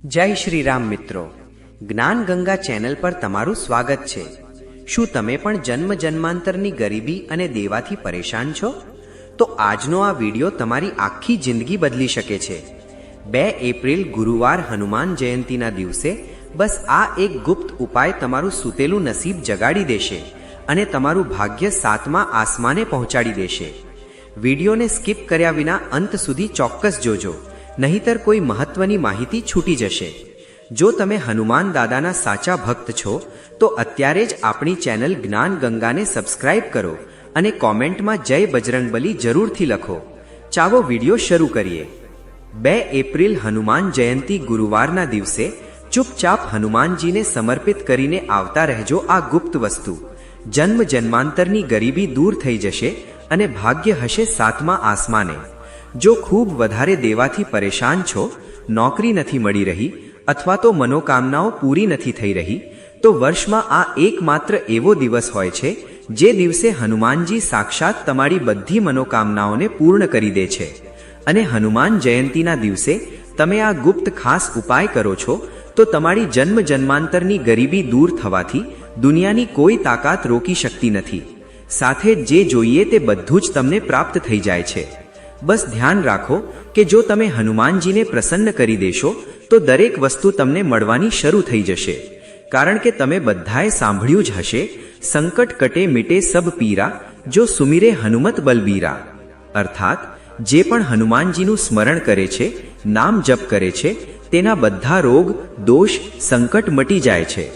જય શ્રી રામ મિત્રો, જ્ઞાન ગંગા ચેનલ પર તમારું સ્વાગત છે। શું તમે પણ જન્મ જન્માંતરની ગરીબી અને દેવાથી પરેશાન છો? તો આજનો આ વિડિયો તમારી આખી જિંદગી બદલી શકે છે। 2 એપ્રિલ ગુરુવાર હનુમાન જયંતીના દિવસે બસ આ એક ગુપ્ત ઉપાય તમારું સૂતેલું નસીબ જગાડી દેશે અને તમારું ભાગ્ય 7મા આસમાને પહોંચાડી દેશે। વિડિયોને સ્કીપ કર્યા વિના અંત સુધી ચોક્કસ જોજો, નહીતર કોઈ મહત્વની માહિતી છૂટી જશે। જો તમે હનુમાન દાદાના સાચા ભક્ત છો તો અત્યારે જ આપણી ચેનલ જ્ઞાન ગંગાને સબસ્ક્રાઇબ કરો અને કોમેન્ટમાં જય બજરંગબલી જરૂરથી લખો। ચાલો વિડિયો શરૂ કરીએ। 2 એપ્રિલ હનુમાન જયંતી ગુરુવારના દિવસે ચૂપચાપ હનુમાનજીને સમર્પિત કરીને આવતા રહેજો આ ગુપ્ત વસ્તુ। જન્મ જન્માંતરની ગરીબી દૂર થઈ જશે અને ભાગ્ય હશે 7મા આસમાને। જો ખૂબ વધારે દેવાથી પરેશાન છો, નોકરી નથી મળી રહી અથવા તો મનોકામનાઓ પૂરી નથી થઈ રહી, તો વર્ષમાં આ એકમાત્ર એવો દિવસ હોય છે જે દિવસે હનુમાનજી સાક્ષાત તમારી બધી મનોકામનાઓને પૂર્ણ કરી દે છે। અને હનુમાન જયંતીના દિવસે તમે આ ગુપ્ત ખાસ ઉપાય કરો છો તો તમારી જન્મ જન્માંતરની ગરીબી દૂર થવાથી દુનિયાની કોઈ તાકાત રોકી શકતી નથી। સાથે જે જોઈએ તે બધું જ તમને પ્રાપ્ત થઈ જાય છે। બસ ધ્યાન રાખો કે જો તમે હનુમાનજીને પ્રસન્ન કરી દેશો તો દરેક વસ્તુ તમને મળવાની શરૂ થઈ જશે। કારણ કે તમે બધાએ સાંભળ્યું જ હશે, સંકટ કટે મિટે સબ પીરા, જો સુમિરે હનુમત બલબીરા। અર્થાત જે પણ હનુમાનજીનું સ્મરણ કરે છે, નામ જપ કરે છે, તેના બધા રોગ, દોષ, સંકટ મટી જાય છે।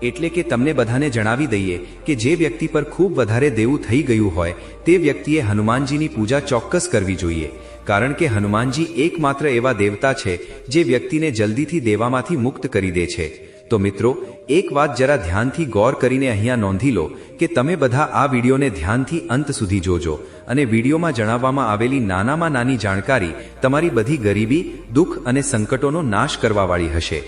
એટલે કે તમને બધાને જણાવી દઈએ કે જે વ્યક્તિ પર ખૂબ વધારે દેવું થઈ ગયું હોય તે વ્યક્તિએ હનુમાનજીની પૂજા ચોક્કસ કરવી જોઈએ। કારણ કે હનુમાનજી એકમાત્ર એવા દેવતા છે જે વ્યક્તિને જલ્દીથી દેવામાંથી મુક્ત કરી દે છે। તો મિત્રો, એક વાત જરા ધ્યાનથી ગૌર કરીને અહીંયા નોંધી લો કે તમે બધા આ વિડીયોને ધ્યાનથી અંત સુધી જોજો અને વિડીયોમાં જણાવવામાં આવેલી નાનામાં નાની જાણકારી તમારી બધી ગરીબી, દુઃખ અને સંકટોનો નાશ કરવાવાળી હશે।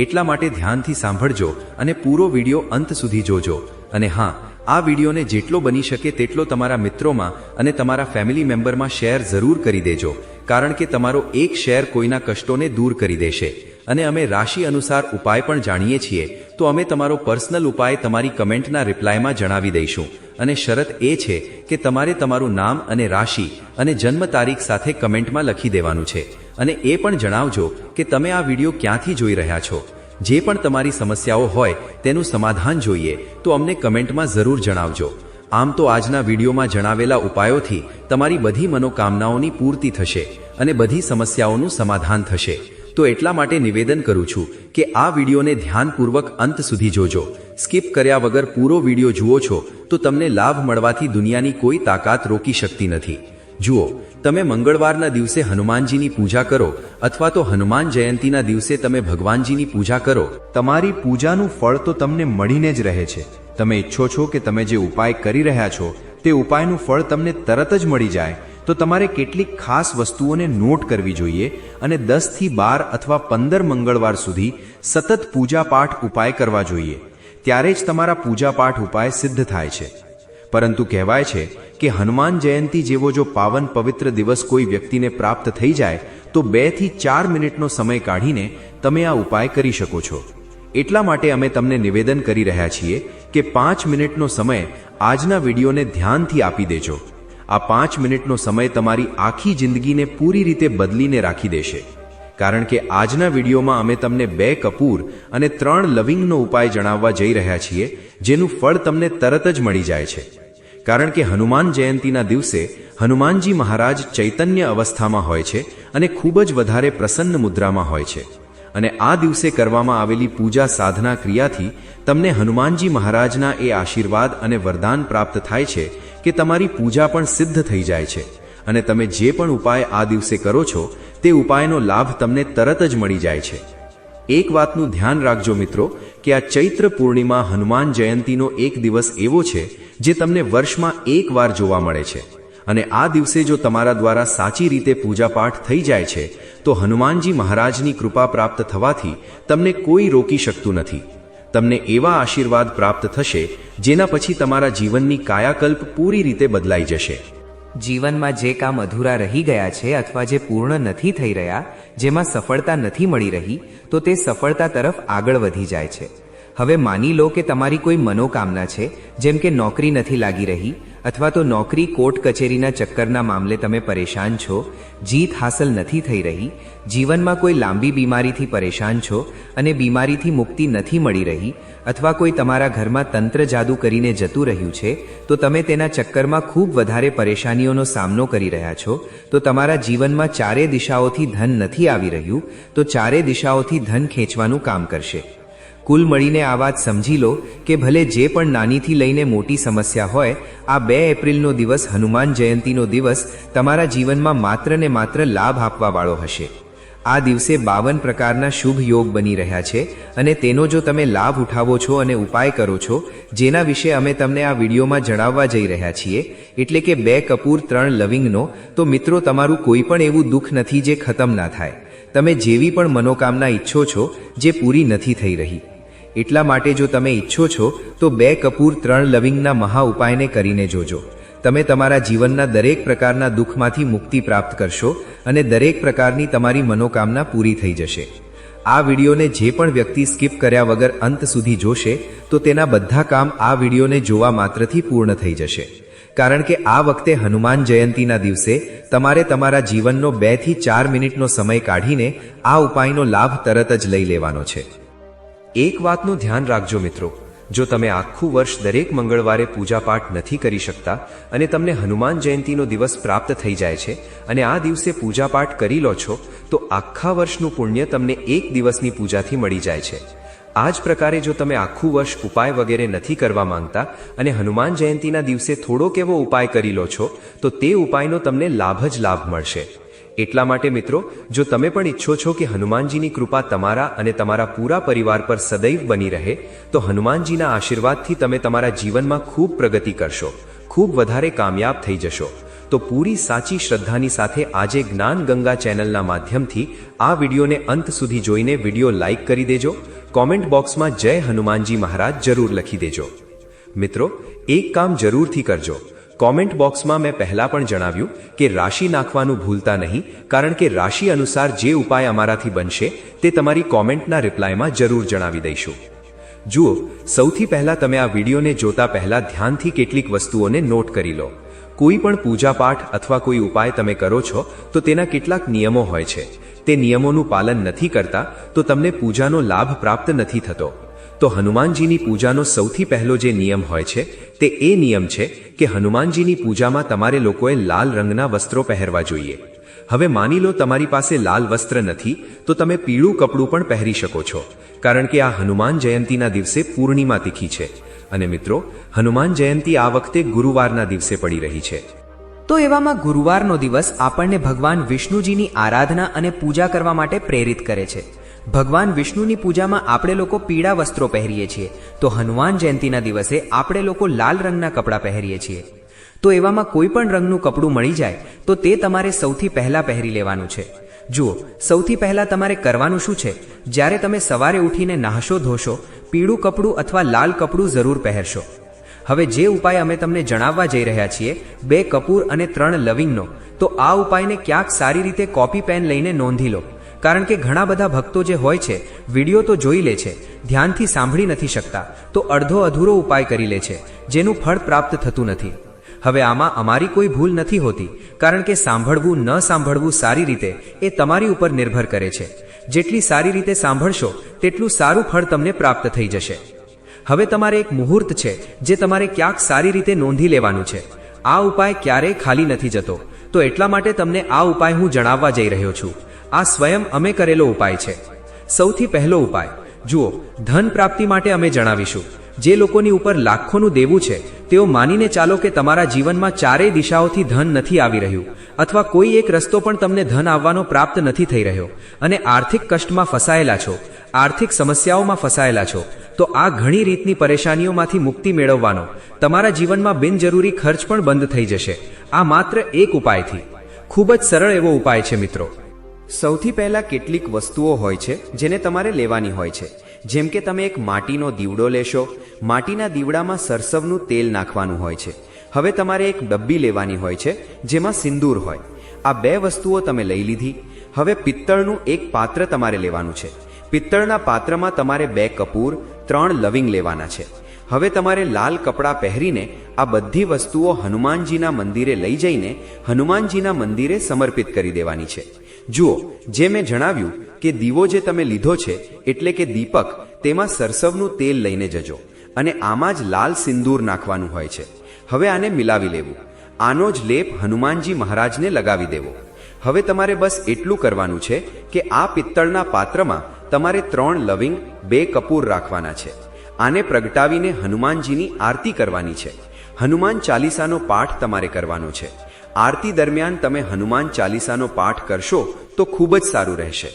એટલા માટે ધ્યાનથી સાંભળજો અને પૂરો વિડીયો અંત સુધી જોજો। અને હા, આ વિડીયોને જેટલો બની શકે તેટલો તમારા મિત્રોમાં અને તમારા ફેમિલી મેમ્બરમાં શેર જરૂર કરી દેજો, કારણ કે તમારો એક શેર કોઈના કષ્ટોને દૂર કરી દેશે। અને અમે રાશિ અનુસાર ઉપાય પણ જાણીએ છીએ, તો અમે તમારો પર્સનલ ઉપાય તમારી કમેન્ટના રિપ્લાયમાં જણાવી દઈશું। અને શરત એ છે કે તમારે તમારું નામ અને રાશિ અને જન્મ તારીખ સાથે કમેન્ટમાં લખી દેવાનું છે। અને એ પણ જણાવજો કે તમે આ વિડીયો ક્યાંથી જોઈ રહ્યા છો। જે પણ તમારી સમસ્યાઓ હોય તેનું સમાધાન જોઈએ તો અમને કમેન્ટમાં જરૂર જણાવજો। આમ તો આજના વિડીયોમાં જણાવેલા ઉપાયોથી તમારી બધી મનોકામનાઓની પૂર્તિ થશે અને બધી સમસ્યાઓનું સમાધાન થશે। તો એટલા માટે નિવેદન કરું છું કે આ વિડીયોને ધ્યાનપૂર્વક અંત સુધી જોજો। સ્કીપ કર્યા વગર પૂરો વિડીયો જુઓ છો તો તમને લાભ મળવાથી દુનિયાની કોઈ તાકાત રોકી શકતી નથી। જુઓ, તમે મંગળવારના દિવસે હનુમાનજીની પૂજા કરો અથવા તો હનુમાન જયંતીના દિવસે તમે ભગવાનજીની પૂજા કરો, તમારી પૂજાનું ફળ તો તમને મળીને જ રહે છે। તમે ઈચ્છો છો કે તમે જે ઉપાય કરી રહ્યા છો તે ઉપાયનું ફળ તમને તરત જ મળી જાય, તો તમારે કેટલીક ખાસ વસ્તુઓને નોટ કરવી જોઈએ અને 10 થી 12 અથવા 15 મંગળવાર સુધી સતત પૂજાપાઠ ઉપાય કરવા જોઈએ। ત્યારે જ તમારા પૂજાપાઠ ઉપાય સિદ્ધ થાય છે। પરંતુ કહેવાય છે કે હનુમાન જયંતી જેવો જો પાવન પવિત્ર દિવસ કોઈ વ્યક્તિને પ્રાપ્ત થઈ જાય તો 2 થી 4 મિનિટનો સમય કાઢીને તમે આ ઉપાય કરી શકો છો। એટલા માટે અમે તમને નિવેદન કરી રહ્યા છીએ કે 5 મિનિટનો સમય આજના વિડીયોને ધ્યાનથી આપી દેજો। આ 5 મિનિટનો સમય તમારી આખી જિંદગીને પૂરી રીતે બદલીને રાખી દેશે। કારણ કે આજના વિડીયોમાં અમે તમને 2 કપૂર અને 3 લવિંગનો ઉપાય જણાવવા જઈ રહ્યા છીએ, જેનું ફળ તમને તરત જ મળી જાય છે। કારણ કે હનુમાન જયંતીના દિવસે હનુમાનજી મહારાજ ચૈતન્ય અવસ્થામાં હોય છે અને ખૂબ જ વધારે પ્રસન્ન મુદ્રામાં હોય છે। અને આ દિવસે કરવામાં આવેલી પૂજા સાધના ક્રિયાથી તમને હનુમાનજી મહારાજના એ આશીર્વાદ અને વરદાન પ્રાપ્ત થાય છે કે તમારી પૂજા પણ સિદ્ધ થઈ જાય છે અને તમે જે પણ ઉપાય આ દિવસે કરો છો તે ઉપાયનો લાભ તમને તરત જ મળી જાય છે। એક વાતનું ધ્યાન રાખજો મિત્રો કે આ ચૈત્ર પૂર્ણિમા હનુમાન જયંતીનો એક દિવસ એવો છે જે તમને વર્ષમાં એક વાર જોવા મળે છે। અને આ દિવસે જો તમારા દ્વારા સાચી રીતે પૂજાપાઠ થઈ જાય છે તો હનુમાનજી મહારાજની કૃપા પ્રાપ્ત થવાથી તમને કોઈ રોકી શકતું નથી। તમને એવા આશીર્વાદ પ્રાપ્ત થશે જેના પછી તમારા જીવનની કાયાકલ્પ પૂરી રીતે બદલાઈ જશે। જીવનમાં જે કામ અધૂરા રહી ગયા છે અથવા જે પૂર્ણ નથી થઈ રહ્યા, જેમાં સફળતા નથી મળી રહી, તો તે સફળતા તરફ આગળ વધી જાય છે. હવે માની લો કે તમારી કોઈ મનોકામના છે, જેમ કે નોકરી નથી લાગી રહી અથવા તો નોકરી કોર્ટ કચેરીના ચક્કરના મામલે તમે પરેશાન છો, જીત હાંસલ નથી થઈ રહી, જીવનમાં કોઈ લાંબી બીમારીથી પરેશાન છો અને બીમારીથી મુક્તિ નથી મળી રહી, અથવા કોઈ તમારા ઘરમાં તંત્ર જાદુ કરીને જતું રહ્યું છે, તો તમે તેના ચક્કરમાં ખૂબ વધારે પરેશાનીઓનો સામનો કરી રહ્યા છો, તો તમારા જીવનમાં ચારે દિશાઓથી ધન નથી આવી રહ્યું, તો ચારે દિશાઓથી ધન ખેંચવાનું કામ કરશે. કુલ મળીને આ વાત સમજી લો કે ભલે જે પણ નાનીથી લઈને મોટી સમસ્યા હોય, આ 2 એપ્રિલનો દિવસ, હનુમાન જયંતીનો દિવસ તમારા જીવનમાં માત્ર ને માત્ર લાભ આપવાવાળો હશે. આ દિવસે 52 પ્રકારના શુભ યોગ બની રહ્યા છે અને તેનો જો તમે લાભ ઉઠાવો છો અને ઉપાય કરો છો, જેના વિશે અમે તમને આ વિડીયોમાં જણાવવા જઈ રહ્યા છીએ, એટલે કે 2 કપૂર 3 લવિંગનો, તો મિત્રો તમારું કોઈ પણ એવું દુઃખ નથી જે ખતમ ના થાય. તમે જેવી પણ મનોકામના ઈચ્છો છો જે પૂરી નથી થઈ રહી, એટલા માટે જો તમે ઈચ્છો છો તો 2 કપૂર 3 લવિંગના મહા ઉપાયને કરીને જોજો. તમે તમારા જીવનના દરેક પ્રકારના દુઃખમાંથી મુક્તિ પ્રાપ્ત કરશો અને દરેક પ્રકારની તમારી મનોકામના પૂરી થઈ જશે. આ વિડીયોને જે પણ વ્યક્તિ સ્કીપ કર્યા વગર અંત સુધી જોશે, તો તેના બધા કામ આ વિડીયોને જોવા માત્રથી પૂર્ણ થઈ જશે. કારણ કે આ વખતે હનુમાન જયંતીના દિવસે તમારે તમારા જીવનનો 2 થી 4 મિનિટનો સમય કાઢીને આ ઉપાયનો લાભ તરત જ લઈ લેવાનો છે. એક વાતનું ધ્યાન રાખજો મિત્રો, જો તમે આખું વર્ષ દરેક મંગળવારે પૂજાપાઠ નથી કરી શકતા અને તમને હનુમાન જયંતીનો દિવસ પ્રાપ્ત થઈ જાય છે અને આ દિવસે પૂજાપાઠ કરી લો છો, તો આખા વર્ષનું પુણ્ય તમને એક દિવસની પૂજાથી મળી જાય છે. આ જ પ્રકારે જો તમે આખું વર્ષ ઉપાય વગેરે નથી કરવા માંગતા અને હનુમાન જયંતીના દિવસે થોડોક એવો ઉપાય કરી લો છો, તો તે ઉપાયનો તમને લાભ જ લાભ મળશે. એટલા માટે મિત્રો, જો તમે પણ ઈચ્છો છો કે હનુમાનજીની કૃપા તમારા અને તમારા પૂરા પરિવાર પર સદૈવ બની રહે, તો હનુમાનજીના આશીર્વાદથી તમે તમારા જીવનમાં ખૂબ પ્રગતિ કરશો, ખૂબ વધારે કામયાબ થઈ જશો. તો પૂરી સાચી શ્રદ્ધાની સાથે આજે જ્ઞાન ગંગા ચેનલના માધ્યમથી આ વિડીયોને અંત સુધી જોઈને વિડીયો લાઈક કરી દેજો. કોમેન્ટ બોક્સમાં જય હનુમાનજી મહારાજ જરૂર લખી દેજો. મિત્રો, એક કામ જરૂરથી કરજો. કોમેન્ટ બોક્સમાં મેં પહેલા પણ જણાવ્યું કે રાશિ નાખવાનું ભૂલતા નહીં, કારણ કે રાશિ અનુસાર જે ઉપાય અમારાથી બનશે તે તમારી કોમેન્ટના રિપ્લાયમાં જરૂર જણાવી દઈશું. જુઓ, સૌથી પહેલા તમે આ વિડીયોને જોતા પહેલા ધ્યાનથી કેટલીક વસ્તુઓને નોટ કરી લો. કોઈ પણ પૂજાપાઠ અથવા કોઈ ઉપાય તમે કરો છો તો તેના કેટલાક નિયમો હોય છે. તે નિયમોનું પાલન નથી કરતા તો તમને પૂજાનો લાભ પ્રાપ્ત નથી થતો. તો હનુમાનજીની પૂજાનો સૌથી પહેલો જે નિયમ હોય છે તે એ નિયમ છે કે હનુમાનજીની પૂજામાં તમારે લોકોએ લાલ રંગના વસ્ત્રો પહેરવા જોઈએ. હવે માની લો તમારી પાસે લાલ વસ્ત્ર નથી, તો તમે પીળું કપડું પણ પહેરી શકો છો, કારણ કે આ હનુમાન જયંતીના દિવસે પૂર્ણિમા તિથિ છે. અને મિત્રો, હનુમાન જયંતી આ વખતે ગુરુવારના દિવસે પડી રહી છે. તો એવામાં ગુરુવારનો દિવસ આપણને ભગવાન વિષ્ણુજીની આરાધના અને પૂજા કરવા માટે પ્રેરિત કરે છે. ભગવાન વિષ્ણુની પૂજામાં આપણે લોકો પીળા વસ્ત્રો પહેરીએ છીએ, તો હનુમાન જયંતીના દિવસે આપણે લોકો લાલ રંગના કપડાં પહેરીએ છીએ. તો એવામાં કોઈ પણ રંગનું કપડું મળી જાય તો તે તમારે સૌથી પહેલા પહેરી લેવાનું છે. જુઓ, સૌથી પહેલા તમારે કરવાનું શું છે, જ્યારે તમે સવારે ઉઠીને નહાશો ધોશો, પીળું કપડું અથવા લાલ કપડું જરૂર પહેરશો. હવે જે ઉપાય અમે તમને જણાવવા જઈ રહ્યા છીએ, 2 કપૂર અને 3 લવિંગનો, તો આ ઉપાયને ક્યાંક સારી રીતે કોપી પેન લઈને નોંધી લો, કારણ કે ઘણા બધા ભક્તો જે હોય છે વિડીયો તો જોઈ લે છે, ધ્યાનથી સાંભળી નથી શકતા, તો અડધો અધૂરો ઉપાય કરી લે છે, જેનું ફળ પ્રાપ્ત થતું નથી. હવે આમાં અમારી કોઈ ભૂલ નથી હોતી, કારણ કે સાંભળવું ન સાંભળવું સારી રીતે એ તમારી ઉપર નિર્ભર કરે છે. જેટલી સારી રીતે સાંભળશો તેટલું સારું ફળ તમને પ્રાપ્ત થઈ જશે. હવે તમારે એક મુહૂર્ત છે જે તમારે ક્યાંક સારી રીતે નોંધી લેવાનું છે. આ ઉપાય ક્યારેય ખાલી નથી જતો, તો એટલા માટે તમને આ ઉપાય હું જણાવવા જઈ રહ્યો છું. આ સ્વયં અમે કરેલો ઉપાય છે. સૌથી પહેલો ઉપાય જુઓ, ધન પ્રાપ્તિ માટે અમે જણાવીશું. જે લોકોની ઉપર લાખોનું દેવું છે તેઓ માનીને ચાલો કે તમારા જીવનમાં ચારેય દિશાઓથી ધન નથી આવી રહ્યું, અથવા કોઈ એક રસ્તો પણ તમને ધન આવવાનો પ્રાપ્ત નથી થઈ રહ્યો અને આર્થિક કષ્ટમાં ફસાયેલા છો, આર્થિક સમસ્યાઓમાં ફસાયેલા છો, તો આ ઘણી રીતની પરેશાનીઓમાંથી મુક્તિ મેળવવાનો, તમારા જીવનમાં બિનજરૂરી ખર્ચ પણ બંધ થઈ જશે આ માત્ર એક ઉપાયથી. ખૂબ જ સરળ એવો ઉપાય છે મિત્રો. સૌથી પહેલા કેટલીક વસ્તુઓ હોય છે જેને તમારે લેવાની હોય છે. જેમ કે તમે એક માટીનો દીવડો લેશો. માટીના દીવડામાં સરસવનું તેલ નાખવાનું હોય છે. હવે તમારે એક ડબ્બી લેવાની હોય છે જેમાં સિંદૂર હોય. આ બે વસ્તુઓ તમે લઈ લીધી. હવે પિત્તળનું એક પાત્ર તમારે લેવાનું છે. પિત્તળના પાત્રમાં તમારે 2 કપૂર 3 લવિંગ લેવાના છે. હવે તમારે લાલ કપડાં પહેરીને આ બધી વસ્તુઓ હનુમાનજીના મંદિરે લઈ જઈને હનુમાનજીના મંદિરે સમર્પિત કરી દેવાની છે. જુઓ, જે મેં જણાવ્યું કે દીવો જે તમે લીધો છે એટલે કે દીપક, તેમાં સરસવનું તેલ લઈને જજો અને આમાં જ લાલ સિંદૂર નાખવાનું હોય છે. હવે આને મિલાવી લેવું. આનો જ લેપ હનુમાનજી મહારાજને લગાવી દેવો. હવે તમારે બસ એટલું કરવાનું છે કે આ પિત્તળના પાત્રમાં તમારે 3 લવિંગ 2 કપૂર રાખવાના છે. આને પ્રગટાવીને હનુમાનજીની આરતી કરવાની છે. હનુમાન ચાલીસાનો પાઠ તમારે કરવાનો છે. આરતી દરમિયાન તમે હનુમાન ચાલીસાનો પાઠ કરશો તો ખૂબ જ સારું રહેશે.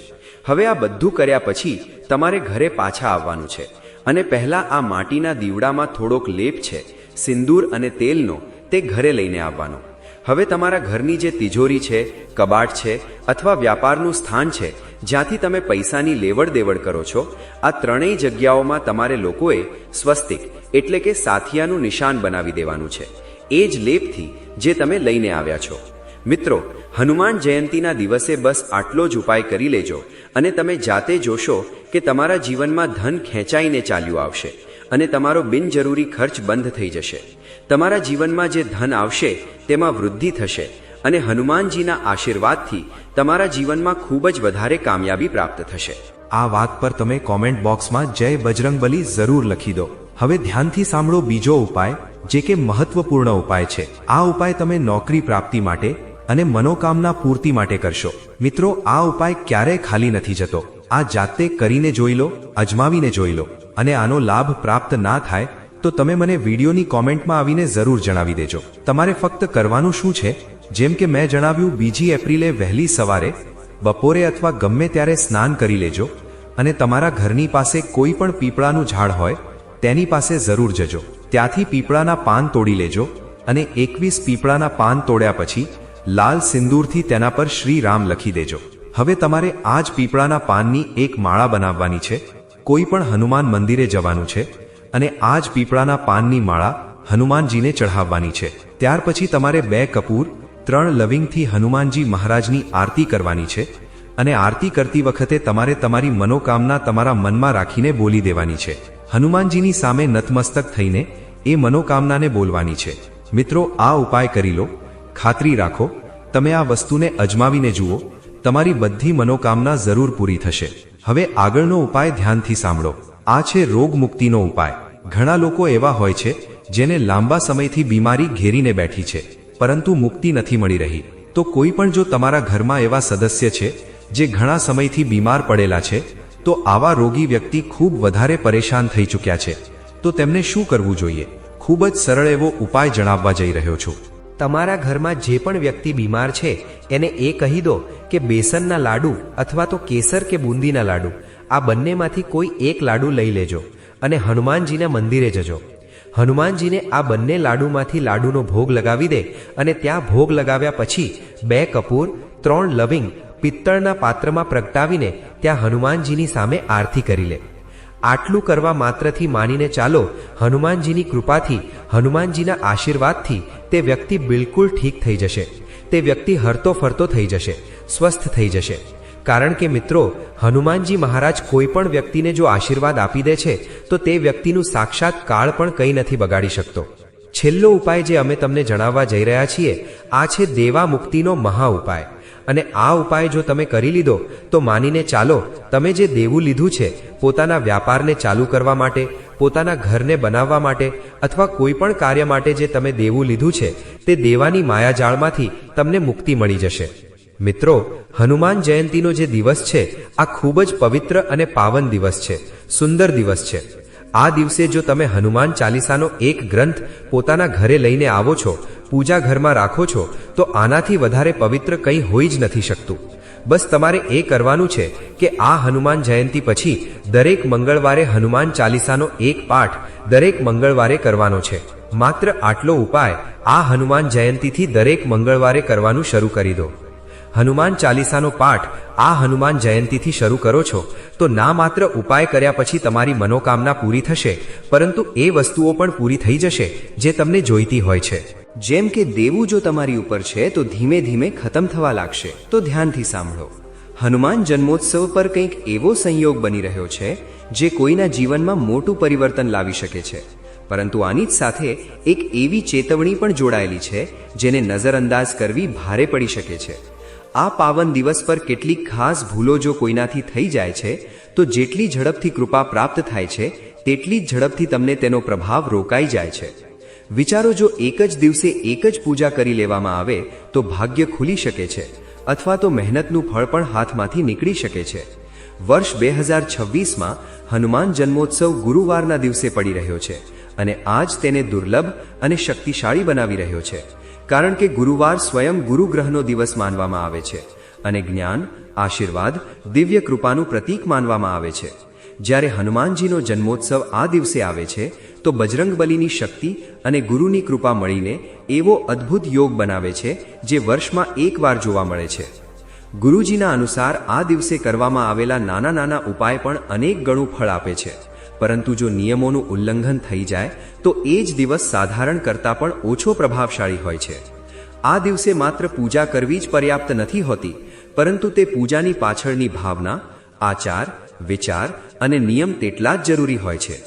હવે આ બધું કર્યા પછી તમારે ઘરે પાછા આવવાનું છે અને પહેલા આ માટીના દીવડામાં થોડોક લેપ છે, સિંદૂર અને તેલનો, તે ઘરે લઈને આવવાનો. હવે તમારા ઘરની જે તિજોરી છે, કબાટ છે અથવા વ્યાપારનું સ્થાન છે જ્યાંથી તમે પૈસાની લેવડ દેવડ કરો છો, આ ત્રણેય જગ્યાઓમાં તમારે લોકોએ સ્વસ્તિક એટલે કે સાથિયાનું નિશાન બનાવી દેવાનું છે, એ જ લેપથી જે તમે લઈને આવ્યા છો. મિત્રો, હનુમાન જયંતીના દિવસે બસ આટલો જ ઉપાય કરી લેજો અને તમે જાતે જોશો કે તમારા જીવનમાં ધન ખેંચાઈને ચાલ્યું આવશે અને તમારો બિનજરૂરી ખર્ચ બંધ થઈ જશે. તમારા જીવનમાં જે ધન આવશે તેમાં વૃદ્ધિ થશે અને હનુમાનજીના આશીર્વાદથી તમારા જીવનમાં ખૂબ જ વધારે કામયાબી પ્રાપ્ત થશે. આ વાત પર તમે કોમેન્ટ બોક્સમાં જય બજરંગબલી જરૂર લખી દો. હવે ધ્યાનથી સાંભળો બીજો ઉપાય, જે કે મહત્વપૂર્ણ ઉપાય છે. આ ઉપાય તમે નોકરી પ્રાપ્તિ માટે અને મનોકામના પૂર્તિ માટે કરશો. મિત્રો, આ ઉપાય ક્યારેય ખાલી નથી જતો. આ જાતે કરીને જોઈ લો, અજમાવીને જોઈ લો, અને આનો લાભ પ્રાપ્ત ના થાય તો તમે મને વિડીયોની કોમેન્ટમાં આવીને જરૂર જણાવી દેજો. તમારે ફક્ત કરવાનું શું છે, જેમ કે મેં જણાવ્યું, 2 એપ્રિલે વહેલી સવારે, બપોરે અથવા ગમે ત્યારે સ્નાન કરી લેજો અને તમારા ઘરની પાસે કોઈ પણ પીપળાનું ઝાડ હોય તેની પાસે જરૂર જજો. ત્યાંથી પીપળાના પાન તોડી લેજો અને 21 પીપળાના પાન તોડ્યા પછી લાલ સિંદૂરથી તેના પર શ્રી રામ લખી દેજો. હવે તમારે આ જ પીપળાના પાનની એક માળા બનાવવાની છે. કોઈ પણ હનુમાન મંદિરે જવાનું છે અને આ જ પીપળાના પાનની માળા હનુમાનજીને ચઢાવવાની છે. ત્યાર પછી તમારે 2 કપૂર 3 લવિંગથી હનુમાનજી મહારાજની આરતી કરવાની છે અને આરતી કરતી વખતે તમારે તમારી મનોકામના તમારા મનમાં રાખીને બોલી દેવાની છે. હનુમાનજીની સામે નતમસ્તક થઈને એ મનોકામનાને બોલવાની છે. મિત્રો, આ ઉપાય કરી લો. ખાતરી રાખો, તમે આ વસ્તુને અજમાવીને જુઓ, તમારી બધી મનોકામના જરૂર પૂરી થશે. હવે આગળનો ઉપાય ધ્યાનથી સાંભળો. આ છે રોગ મુક્તિનો ઉપાય. ઘણા લોકો એવા હોય છે જેને લાંબા સમયથી બીમારી ઘેરીને બેઠી છે, પરંતુ મુક્તિ નથી મળી રહી. તો કોઈ પણ જો તમારા ઘરમાં એવા સદસ્ય છે જે ઘણા સમયથી બીમાર પડેલા છે, તો આવા રોગી વ્યક્તિ ખૂબ વધારે પરેશાન થઈ ચૂક્યા છે, તો તેમને શું કરવું જોઈએ? ખૂબ જ સરળ એવો ઉપાય જણાવવા જઈ રહ્યો છું. તમારા ઘરમાં જે પણ વ્યક્તિ બીમાર છે એને એ કહી દો કે બેસનના લાડુ અથવા તો કેસર કે બુંદીના લાડુ, આ બંનેમાંથી કોઈ એક લાડુ લઈ લેજો અને હનુમાનજીના મંદિરે જજો. હનુમાનજીને આ બંને લાડુમાંથી લાડુનો ભોગ લગાવી દે અને ત્યાં ભોગ લગાવ્યા પછી 2 કપૂર 3 લવિંગ પિત્તળના પાત્રમાં પ્રગટાવીને ત્યાં હનુમાનજીની સામે આરતી કરી લે. આટલું કરવા માત્રથી માનીને ચાલો, હનુમાનજીની કૃપાથી, હનુમાનજીના આશીર્વાદથી તે વ્યક્તિ બિલકુલ ઠીક થઈ જશે. તે વ્યક્તિ હરતો ફરતો થઈ જશે, સ્વસ્થ થઈ જશે. કારણ કે મિત્રો, હનુમાનજી મહારાજ કોઈ પણ વ્યક્તિને જો આશીર્વાદ આપી દે છે તો તે વ્યક્તિનું સાક્ષાત કાળ પણ કંઈ નથી બગાડી શકતો. છેલ્લો ઉપાય જે અમે તમને જણાવવા જઈ રહ્યા છીએ, આ છે દેવા મુક્તિનો મહા ઉપાય. અને આ ઉપાય જો તમે કરી લીધો તો માનીને ચાલો, તમે જે દેવું લીધું છે, પોતાના વ્યાપારને ચાલુ કરવા માટે, પોતાના ઘરને બનાવવા માટે અથવા કોઈ પણ કાર્ય માટે જે તમે દેવું લીધું છે, તે દેવાની માયાજાળમાંથી તમને મુક્તિ મળી જશે. મિત્રો, હનુમાન જયંતીનો જે દિવસ છે, આ ખૂબ જ પવિત્ર અને પાવન દિવસ છે, સુંદર દિવસ છે. આ દિવસે જો તમે હનુમાન ચાલીસાનો એક ગ્રંથ પોતાના ઘરે લઈને આવો છો, પૂજા ઘરમાં રાખો છો, તો આનાથી વધારે પવિત્ર કંઈ હોઈ જ નથી શકતું. બસ તમારે એ કરવાનું છે કે આ હનુમાન જયંતી પછી દરેક મંગળવારે હનુમાન ચાલીસાનો એક પાઠ દરેક મંગળવારે કરવાનો છે. માત્ર આટલો ઉપાય આ હનુમાન જયંતીથી દરેક મંગળવારે કરવાનું શરૂ કરી દો. હનુમાન ચાલીસાનો પાઠ આ હનુમાન જયંતીથી શરૂ કરો છો તો ના માત્ર ઉપાય કર્યા પછી તમારી મનોકામના પૂરી થશે, પરંતુ એ વસ્તુઓ પણ પૂરી થઈ જશે જે તમને જોઈતી હોય છે. જેમ કે દેવું જો તમારી ઉપર છે તો ધીમે ધીમે ખતમ થવા લાગશે. તો ધ્યાનથી સાંભળો. હનુમાન જન્મોત્સવ પર કંઈક એવો સંયોગ બની રહ્યો છે જે કોઈના જીવનમાં મોટું પરિવર્તન લાવી શકે છે. પરંતુ આની જ સાથે એક એવી ચેતવણી પણ જોડાયેલી છે જેને નજરઅંદાજ કરવી ભારે પડી શકે છે. આ પાવન દિવસ પર કેટલીક ખાસ ભૂલો જો કોઈનાથી થઈ જાય છે તો જેટલી ઝડપથી કૃપા પ્રાપ્ત થાય છે તેટલી જ ઝડપથી તમને તેનો પ્રભાવ રોકાઈ જાય છે. વિચારો, જો એક જ દિવસે એક જ પૂજા કરી લેવામાં આવે તો ભાગ્ય ખુલી શકે છે અથવા તો મહેનતનું ફળ પણ હાથમાંથી નીકળી શકે છે. વર્ષ 2026માં હનુમાન જન્મોત્સવ ગુરુવારના દિવસે પડી રહ્યો છે અને આજ તેને દુર્લભ અને શક્તિશાળી બનાવી રહ્યો છે. કારણ કે ગુરુવાર સ્વયં ગુરુ ગ્રહનો દિવસ માનવામાં આવે છે અને જ્ઞાન, આશીર્વાદ, દિવ્ય કૃપાનું પ્રતીક માનવામાં આવે છે. જ્યારે હનુમાનજીનો જન્મોત્સવ આ દિવસે આવે છે તો બજરંગબલીની શક્તિ અને ગુરુની કૃપા મળીને એવો અદ્ભુત યોગ બનાવે છે જે વર્ષમાં એકવાર જોવા મળે છે. ગુરુજીના અનુસાર આ દિવસે કરવામાં આવેલા નાના નાના ઉપાય પણ અનેક ગણું ફળ આપે છે. પરંતુ જો નિયમોનું ઉલ્લંઘન થઈ જાય તો એ જ દિવસ સાધારણ કરતાં પણ ઓછો પ્રભાવશાળી હોય છે. આ દિવસે માત્ર પૂજા કરવી જ પર્યાપ્ત નથી હોતી, પરંતુ તે પૂજાની પાછળની ભાવના, આચાર, વિચાર અને નિયમ તેટલા જ જરૂરી હોય છે.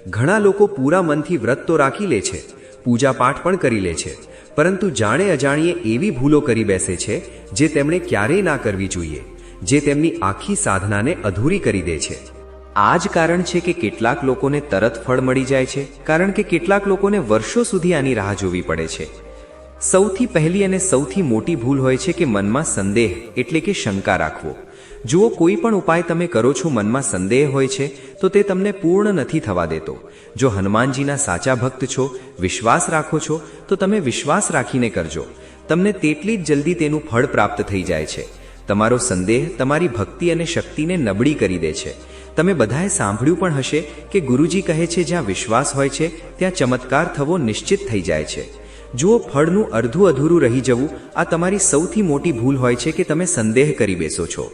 ઘણા લોકો પૂરા મનથી વ્રત તો રાખી લે છે, પૂજા પાઠ પણ કરી લે છે, પરંતુ જાણે અજાણ્યે એવી ભૂલો કરી બેસે છે જે તેમણે ક્યારેય ના કરવી જોઈએ, જે તેમની આખી સાધનાને અધૂરી કરી દે છે. આ જ કારણ છે કે કેટલાક લોકોને તરત ફળ મળી જાય છે, કારણ કે કેટલાક લોકોને વર્ષો સુધી આની રાહ જોવી પડે છે. સૌથી પહેલી અને સૌથી મોટી ભૂલ હોય છે કે મનમાં સંદેહ એટલે કે શંકા રાખવો. જુઓ, કોઈ પણ ઉપાય તમે કરો છો, મનમાં સંદેહ હોય છે તો તે તમને પૂર્ણ નથી થવા દેતો. જો હનુમાનજીના સાચા ભક્ત છો, વિશ્વાસ રાખો છો, તો તમે વિશ્વાસ રાખીને કરજો. તમને તેટલી જ જલ્દી તેનું ફળ પ્રાપ્ત થઈ જાય છે. તમારો સંદેહ તમારી ભક્તિ અને શક્તિને નબળી કરી દે છે. તમે બધાએ સાંભળ્યું પણ હશે કે ગુરુજી કહે છે, જ્યાં વિશ્વાસ હોય છે ત્યાં ચમત્કાર થવો નિશ્ચિત થઈ જાય છે. જુઓ, ફળનું અડધું અધૂરું રહી જવું આ તમારી સૌથી મોટી ભૂલ હોય છે કે તમે સંદેહ કરી બેસો છો.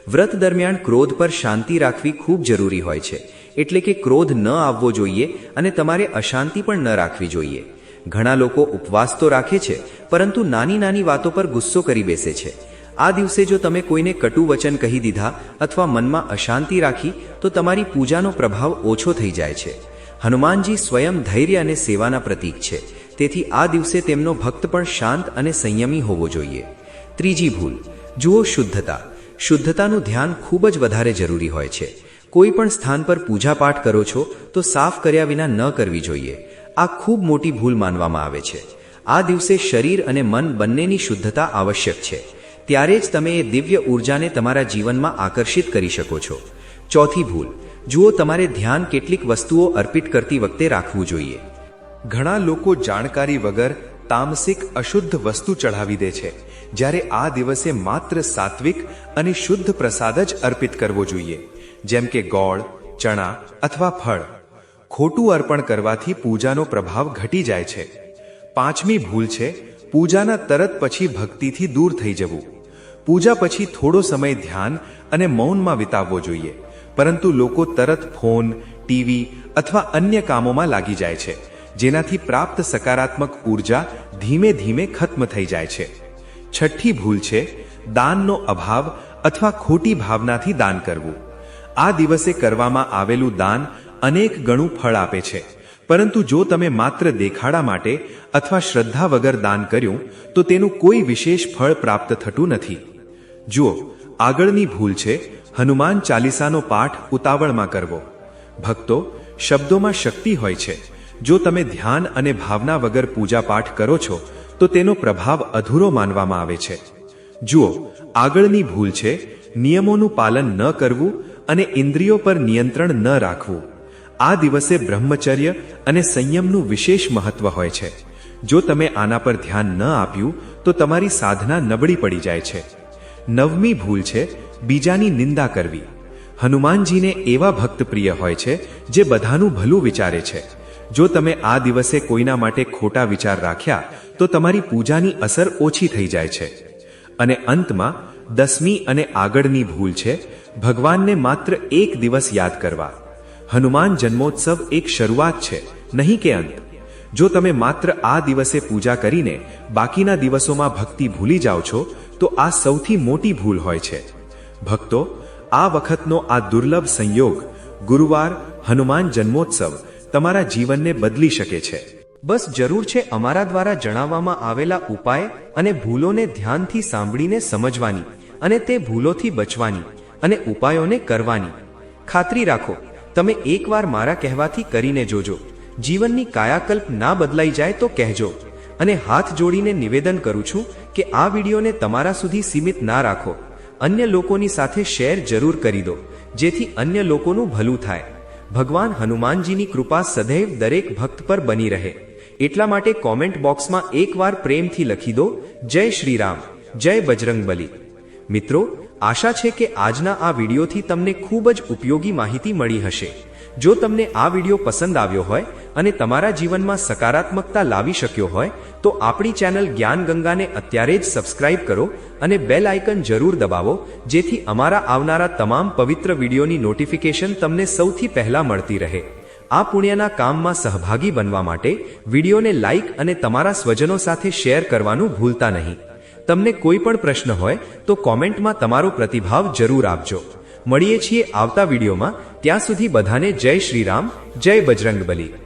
વ્રત દરમિયાન ક્રોધ પર શાંતિ રાખવી ખૂબ જરૂરી હોય છે. એટલે કે ક્રોધ ન આવવો જોઈએ અને તમારે અશાંતિ પણ ન રાખવી જોઈએ. ઘણા લોકો ઉપવાસ તો રાખે છે પરંતુ નાની નાની વાતો પર ગુસ્સો કરી બેસે છે. આ દિવસે જો તમે કોઈને કટુ વચન કહી દીધા અથવા મનમાં અશાંતિ રાખી તો તમારી પૂજાનો પ્રભાવ ઓછો થઈ જાય છે. હનુમાનજી સ્વયં ધૈર્ય અને સેવાના પ્રતીક છે, તેથી આ દિવસે તેમનો ભક્ત પણ શાંત અને સંયમી હોવો જોઈએ. ત્રીજી ભૂલ, જુઓ, શુદ્ધતા. શુદ્ધતાનું ધ્યાન ખૂબ જ વધારે જરૂરી હોય છે. કોઈ પણ સ્થાન પર પૂજાપાઠ કરો છો તો સાફ કર્યા વિના ન કરવી જોઈએ. આ ખૂબ મોટી ભૂલ માનવામાં આવે છે. આ દિવસે શરીર અને મન બંનેની શુદ્ધતા આવશ્યક છે. ત્યારે જ તમે એ દિવ્ય ઉર્જાને તમારા જીવનમાં આકર્ષિત કરી શકો છો. ચોથી ભૂલ, જુઓ, તમારે ધ્યાન કેટલીક વસ્તુઓ અર્પિત કરતી વખતે રાખવું જોઈએ. ઘણા લોકો જાણકારી વગર તામસિક અશુદ્ધ વસ્તુ ચઢાવી દે છે, જ્યારે આ દિવસે માત્ર સાત્વિક અને શુદ્ધ પ્રસાદ જ અર્પિત કરવો જોઈએ, જેમ કે ગોળ, ચણા અથવા ફળ. ખોટું અર્પણ કરવાથી પૂજાનો પ્રભાવ ઘટી જાય છે. પાંચમી ભૂલ છે પૂજાના તરત પછી ભક્તિથી દૂર થઈ જવું. પૂજા પછી થોડો સમય ધ્યાન અને મૌનમાં વિતાવવો જોઈએ, પરંતુ લોકો તરત ફોન, ટીવી અથવા અન્ય કામોમાં લાગી જાય છે, જેનાથી પ્રાપ્ત સકારાત્મક ઉર્જા ધીમે ધીમે ખત્મ થઈ જાય છે. છઠ્ઠી ભૂલ છે દાનનો અભાવ અથવા ખોટી ભાવનાથી દાન કરવું. આ દિવસે કરવામાં આવેલું દાન અનેક ગણું ફળ આપે છે, પરંતુ જો તમે માત્ર દેખાડા માટે અથવા શ્રદ્ધા વગર દાન કર્યું તો તેનું કોઈ વિશેષ ફળ પ્રાપ્ત થતું નથી. જુઓ, આગળની ભૂલ છે હનુમાન ચાલીસાનો પાઠ ઉતાવળમાં કરવો. ભક્તો, શબ્દોમાં શક્તિ હોય છે. જો તમે ધ્યાન અને ભાવના વગર પૂજા પાઠ કરો છો તો તેનો પ્રભાવ અધૂરો માનવામાં આવે છે. જુઓ, આગળની ભૂલ છે નિયમોનું પાલન ન કરવું અને ઇન્દ્રિયો પર નિયંત્રણ ન રાખવું. આ દિવસે બ્રહ્મચર્ય અને સંયમનું વિશેષ મહત્વ હોય છે. જો તમે આના પર ધ્યાન ન આપ્યું તો તમારી સાધના નબળી પડી જાય છે. નવમી ભૂલ છે બીજાની નિંદા કરવી. હનુમાનજીને એવા ભક્ત પ્રિય હોય છે જે બધાનું ભલું વિચારે છે. જો તમે આ દિવસે કોઈના માટે ખોટા વિચાર રાખ્યા તો તમારી પૂજાની અસર ઓછી થઈ જાય છે. અને અંતમાં 10મી અને આગળની ભૂલ છે ભગવાનને માત્ર એક દિવસ યાદ કરવા. હનુમાન જન્મોત્સવ એક શરૂઆત છે, નહીં કે અંત. જો તમે માત્ર આ દિવસે પૂજા કરીને બાકીના દિવસોમાં ભક્તિ ભૂલી જાઓ છો તો આ સૌથી મોટી ભૂલ હોય છે. ભક્તો, આ વખતનો આ દુર્લભ સંયોગ ગુરુવાર હનુમાન જન્મોત્સવ તમારા જીવનને બદલી શકે છે. બસ જરૂર છે અમારા દ્વારા જણાવવામાં આવેલા ઉપાય અને ભૂલોને ધ્યાનથી સાંભળીને સમજવાની અને તે ભૂલોથી બચવાની અને ઉપાયોને કરવાની. ખાતરી રાખો, તમે એકવાર મારા કહેવાથી કરીને જોજો. જીવનની કાયાકલ્પ ના બદલાઈ જાય તો કહેજો. અને હાથ જોડીને નિવેદન કરું છું કે આ વિડીયોને તમારા સુધી સીમિત ના રાખો. અન્ય લોકોની સાથે શેર જરૂર કરી દો, જેથી અન્ય લોકોનું ભલું થાય. ભગવાન હનુમાનજીની કૃપા સદૈવ દરેક ભક્ત પર બની રહે. એટલા માટે કોમેન્ટ બોક્સમાં એકવાર પ્રેમથી લખી દો, જય શ્રી રામ, જય બજરંગબલી. મિત્રો, આશા છે કે આજના આ વિડીયોથી તમને ખૂબ જ ઉપયોગી માહિતી મળી હશે. જો તમને આ વિડીયો પસંદ આવ્યો હોય અને તમારા જીવનમાં સકારાત્મકતા લાવી શક્યો હોય તો આપણી ચેનલ જ્ઞાન ગંગાને અત્યારે જ સબસ્ક્રાઇબ કરો અને બેલ આઇકન જરૂર દબાવો, જેથી અમારા આવનારા તમામ પવિત્ર વિડીયોની નોટિફિકેશન તમને સૌથી પહેલા મળતી રહે. આ પુણ્યના કામમાં સહભાગી બનવા માટે વિડીયોને લાઇક અને તમારા સ્વજનો સાથે શેર કરવાનું ભૂલતા નહીં. તમને કોઈ પણ પ્રશ્ન હોય તો કોમેન્ટમાં તમારો પ્રતિભાવ જરૂર આપજો. મળીએ છીએ આવતા વિડીયોમાં. ત્યાં સુધી બધાને જય શ્રી રામ, જય બજરંગબલી.